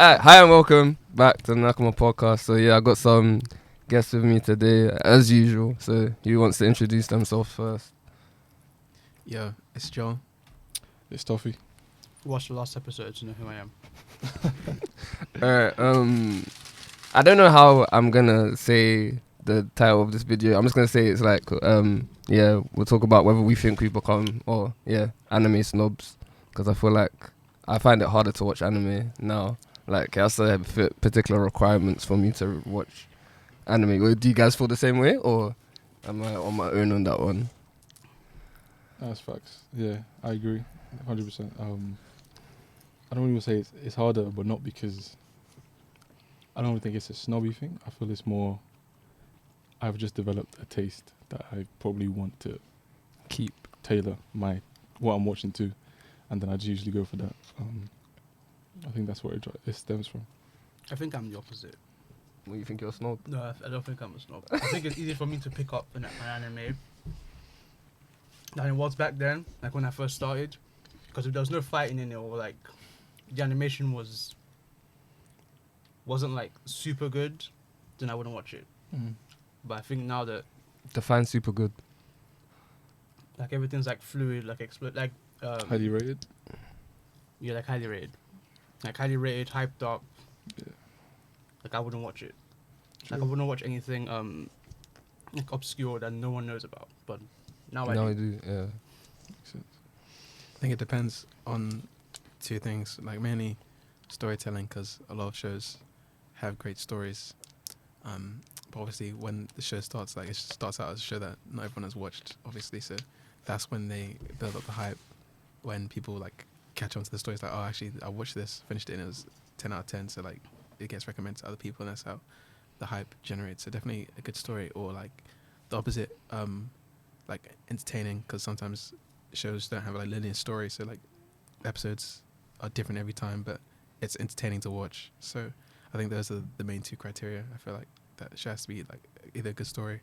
Hi and welcome back to the Nakama podcast. So I got some guests with me today, as usual. So who wants to introduce themselves first? Yo, it's Joel. It's Toffee. Watch the last episode to know who I am. Alright, I don't know how I'm gonna say the title of this video. I'm just gonna say it's like, we'll talk about whether we think we've become, anime snobs. Because I feel like I find it harder to watch anime now. Like, it has to fit particular requirements for me to watch anime. Do you guys feel the same way, or am I on my own on that one? That's facts. Yeah, I agree, 100%. I don't even say it's harder, but not because I don't think it's a snobby thing. I feel it's more I've just developed a taste that I probably want to Keep. tailor what I'm watching to, and then I'd usually go for that. I think that's where it stems from. I think I'm the opposite. What, you think you're a snob? No, I don't think I'm a snob. I think it's easier for me to pick up an anime than it was back then, like when I first started. Because if there was no fighting in it, or like the animation wasn't like super good, then I wouldn't watch it. But I think now that Define super good. like everything's like fluid, like Highly rated. yeah, like highly rated, hyped up. Yeah. Like I wouldn't watch it. True. Like I wouldn't watch anything like obscure that no one knows about. But now I No, do. I do. Yeah. Makes sense. I think it depends on two things, like mainly storytelling, because a lot of shows have great stories. But obviously, when the show starts, like it starts out as a show that not everyone has watched, obviously. So that's when they build up the hype. When people like catch on to the story, it's like, oh, actually, I watched this, finished it, and it was 10 out of 10. So like, it gets recommended to other people, and that's how the hype generates. So definitely a good story, or like the opposite, like entertaining, because sometimes shows don't have like linear story, so like episodes are different every time, but it's entertaining to watch. So I think those are the main two criteria. I feel like that show has to be like either a good story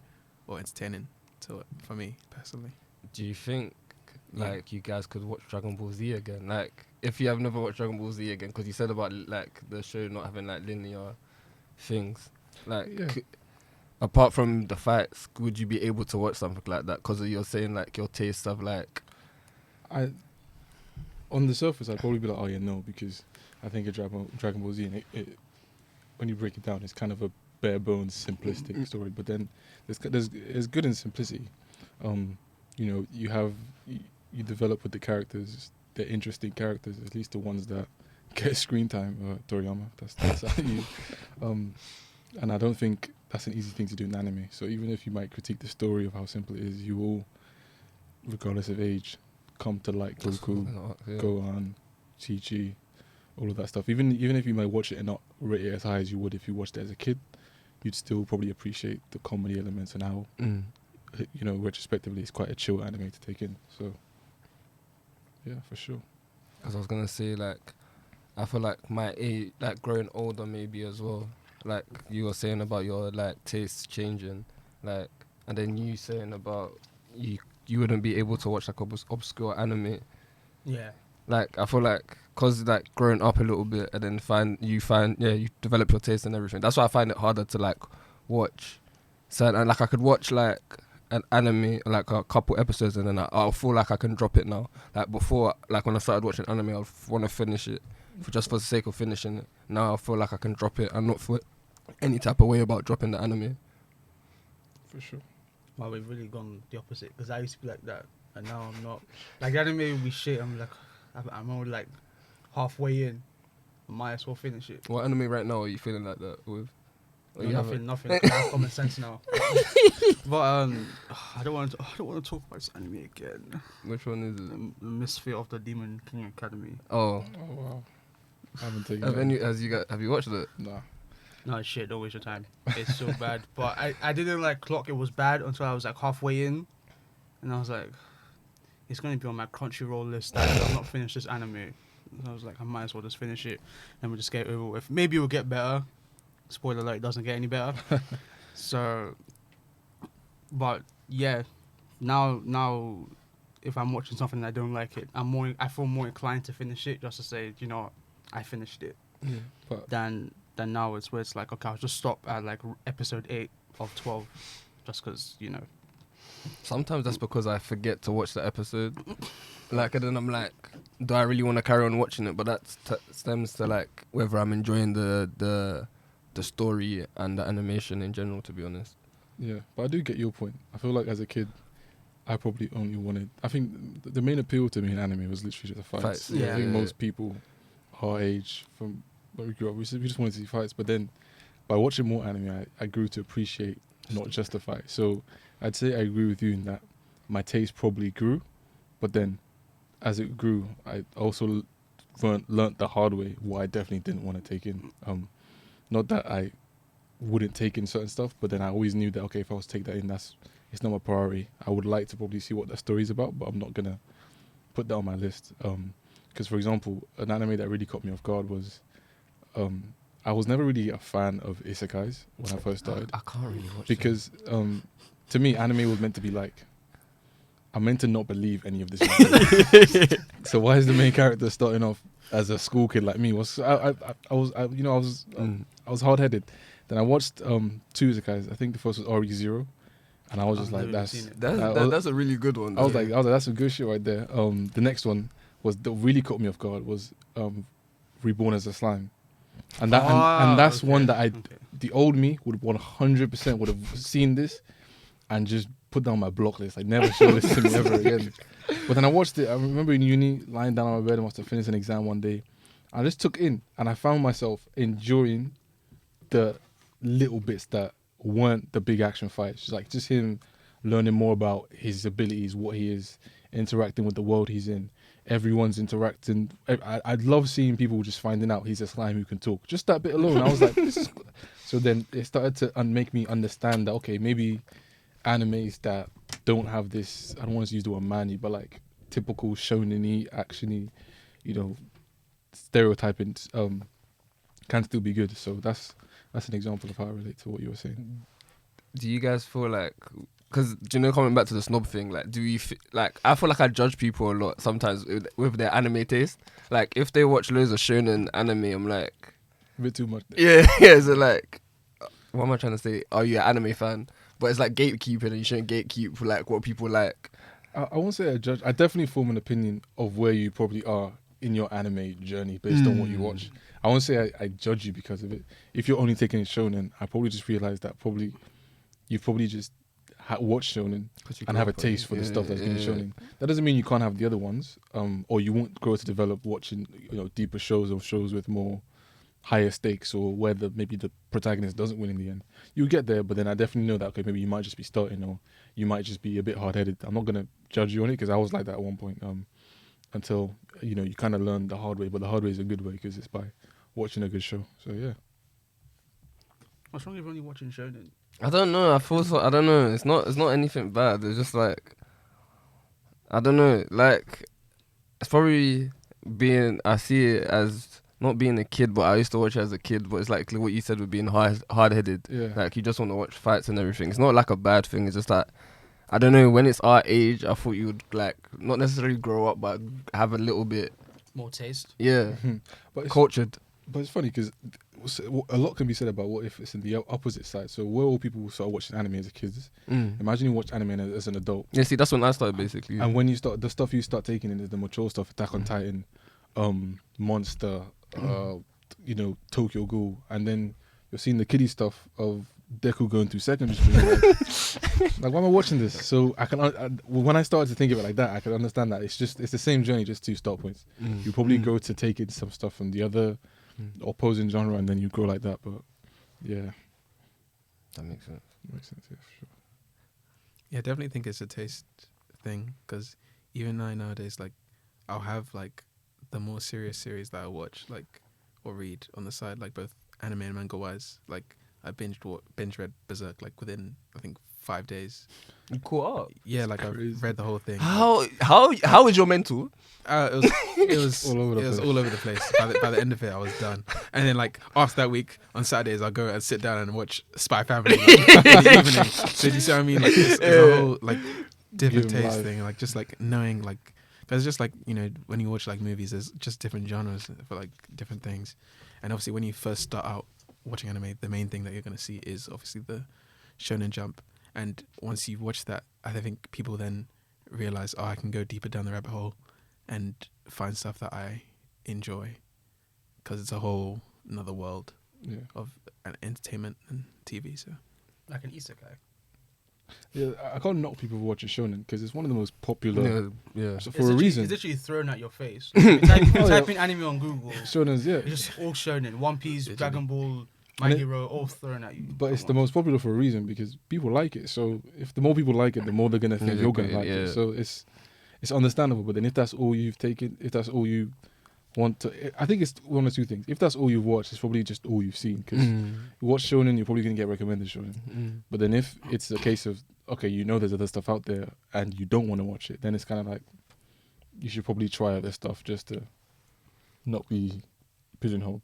or entertaining for me personally. Do you think Yeah. like you guys could watch Dragon Ball Z again? Like, if you have never watched Dragon Ball Z again, because you said about like the show not having like linear things, like Yeah. apart from the fights, would you be able to watch something like that? Because you're saying like your taste of like, On the surface, I'd probably be like, oh yeah, no, because I think a Dragon Ball Z, and it when you break it down, it's kind of a bare bones, simplistic story. But then there's good in simplicity. You develop with the characters. They're interesting characters, at least the ones that get screen time. Toriyama, that's how you. And I don't think that's an easy thing to do in anime. So even if you might critique the story of how simple it is, you will, regardless of age, come to like Goku, Gohan, Chi-Chi, all of that stuff. Even if you might watch it and not rate it as high as you would if you watched it as a kid, you'd still probably appreciate the comedy elements and how, retrospectively, it's quite a chill anime to take in. So, yeah, for sure. Because I was gonna say like, I feel like my age, like growing older maybe as well. Like you were saying about your like tastes changing, like, and then you saying about you wouldn't be able to watch like obscure anime. Yeah. Like I feel like cause like growing up a little bit and then you develop your taste and everything. That's why I find it harder to like watch. So and like I could watch like an anime like a couple episodes and then I'll feel like I can drop it now. Like before, like when I started watching anime, I'd want to finish it for the sake of finishing it. Now I feel like I can drop it and not feel any type of way about dropping the anime. For sure. Well, we've really gone the opposite, because I used to be like that, and now I'm not. Like the anime will be shit. I'm like, I'm only like halfway in. I might as well finish it. What anime right now are you feeling like that with? Or No, you haven't? nothing. I have common sense now. But I don't want to talk about this anime again. Which one is it? The Misfit of the Demon King Academy. Oh, Oh wow. I haven't taken have you watched it? Nah. No shit, don't waste your time. It's so bad. But I didn't like clock it was bad until I was like halfway in, and I was like, it's gonna be on my Crunchyroll list. I've not finished this anime. And I was like, I might as well just finish it, and we'll just get it over with. Maybe it'll get better. Spoiler alert, it doesn't get any better. So, but yeah, now if I'm watching something and I don't like it, I feel more inclined to finish it just to say, you know what, I finished it. But than now. It's where it's like, okay, I'll just stop at like episode 8 of 12, just because Sometimes that's because I forget to watch the episode. Like, and then I'm like, do I really want to carry on watching it? But that stems to like whether I'm enjoying the story and the animation in general, to be honest. yeah, but I do get your point. I feel like as a kid, I probably only wanted. I think the main appeal to me in anime was literally just the fights. Fights, yeah. I think Yeah. most people our age from when we grew up, we just wanted to see fights. But then by watching more anime, I grew to appreciate not just the fight. So I'd say I agree with you in that my taste probably grew, but then as it grew, I also learnt the hard way what I definitely didn't want to take in. Not that I wouldn't take in certain stuff, but then I always knew that, okay, if I was to take that in, it's not my priority. I would like to probably see what the story's about, but I'm not gonna put that on my list. Because for example, an anime that really caught me off guard was, I was never really a fan of isekais when I first started, I can't really watch because to me, anime was meant to be like, I'm meant to not believe any of this. So why is the main character starting off as a school kid like me? I was hard headed. Then I watched 2 isekais. I think the first was RE0, and I was just I've like, never that's seen it. That's a really good one. I was like, that's some good shit right there. The next one was that really caught me off guard was Reborn as a Slime, and that and that's one that the old me would 100% would have seen this and just put down my block list. I'd never show this to me ever again. But then I watched it. I remember in uni, lying down on my bed, I must have finished an exam one day. I just took in, and I found myself enjoying the little bits that weren't the big action fights. Like just him learning more about his abilities, what he is, interacting with the world he's in. Everyone's interacting. I'd love seeing people just finding out he's a slime who can talk. Just that bit alone, I was like, this is. So then it started to make me understand that, okay, maybe animes that don't have this, I don't want to use the word manly, but like typical shonen-y, action-y, stereotyping, can still be good. So that's an example of how I relate to what you were saying. Do you guys feel like, because coming back to the snob thing, like, do you like? I feel like I judge people a lot sometimes with their anime taste. Like, if they watch loads of shonen anime, I'm like, A bit too much. yeah. So like, what am I trying to say? Are you an anime fan? But it's like gatekeeping, and you shouldn't gatekeep like what people like. I won't say I judge. I definitely form an opinion of where you probably are in your anime journey based on what you watch. I won't say I judge you because of it. If you're only taking shonen, I probably just realized that you've probably just watched shonen and have a taste for the stuff that's in shonen. That doesn't mean you can't have the other ones, or you won't grow to develop watching deeper shows or shows with more higher stakes, or where maybe the protagonist doesn't win in the end. You get there, but then I definitely know that, okay, maybe you might just be starting, or you might just be a bit hard-headed. I'm not gonna judge you on it because I was like that at one point, until you kind of learn the hard way, but the hard way is a good way because it's by watching a good show. So yeah. What's wrong with only watching shonen? I don't know. I feel so. I don't know. It's not anything bad. It's just like, I don't know. Like, it's probably I see it as not being a kid, but I used to watch it as a kid. But it's like what you said with being hard-headed. Yeah. Like, you just want to watch fights and everything. It's not like a bad thing. It's just like, I don't know. When it's our age, I thought you would like not necessarily grow up, but have a little bit. More taste. Yeah. But it's, Cultured. but it's funny because a lot can be said about what if it's in the opposite side. So where all people start watching anime as kids, imagine you watch anime as an adult. Yeah. See, that's when I started basically. And when you start, the stuff you start taking in is the mature stuff, Attack on Titan, Monster, Tokyo Ghoul, and then you're seeing the kiddie stuff of Deku going through secondary school. Like, why am I watching this? So I can, when I started to think of it like that, I could understand that it's the same journey, just 2 start points. You probably go to take in some stuff from the other opposing genre, and then you grow like that. But yeah, That makes sense. makes sense. Yeah, for sure. Yeah, I definitely think it's a taste thing because even nowadays, like, I'll have like the more serious series that I watch, like, or read on the side, like both anime and manga wise. Like, I binge read Berserk like within I think 5 days. You caught up. Yeah, like I Crazy. read the whole thing. How is your mental? It was All over the place. all over the place. By the end of it, I was done. And then like after that week on Saturdays, I'll go and sit down and watch Spy Family like, in the evening. So do you see what I mean? Like it's a whole like different Give 'em taste life. thing. Like just like knowing like because just like when you watch like movies, there's just different genres for like different things. And obviously, when you first start out watching anime, the main thing that you're going to see is obviously the Shonen Jump. And once you watch that, I think people then realize, oh, I can go deeper down the rabbit hole and find stuff that I enjoy, because it's a whole another world of entertainment and TV. So Like an isekai. Yeah, I can't knock people for watching shonen because it's one of the most popular. Yeah. So for a reason. It's literally thrown at your face. If you type in anime on Google, Shonen's, yeah. it's just all shonen. One Piece, Literally. Dragon Ball, My Hero, all thrown at you. But it's the most popular for a reason because people like it. So if the more people like it, the more they're gonna think you're gonna like it. So it's understandable. But then if that's all you've taken, if that's all you want to, I think it's one or two things. If that's all you've watched, it's probably just all you've seen. Because you watch shonen, you're probably gonna get recommended shonen. But then if it's a case of okay, you know there's other stuff out there and you don't want to watch it, then it's kind of like you should probably try other stuff just to not be pigeonholed.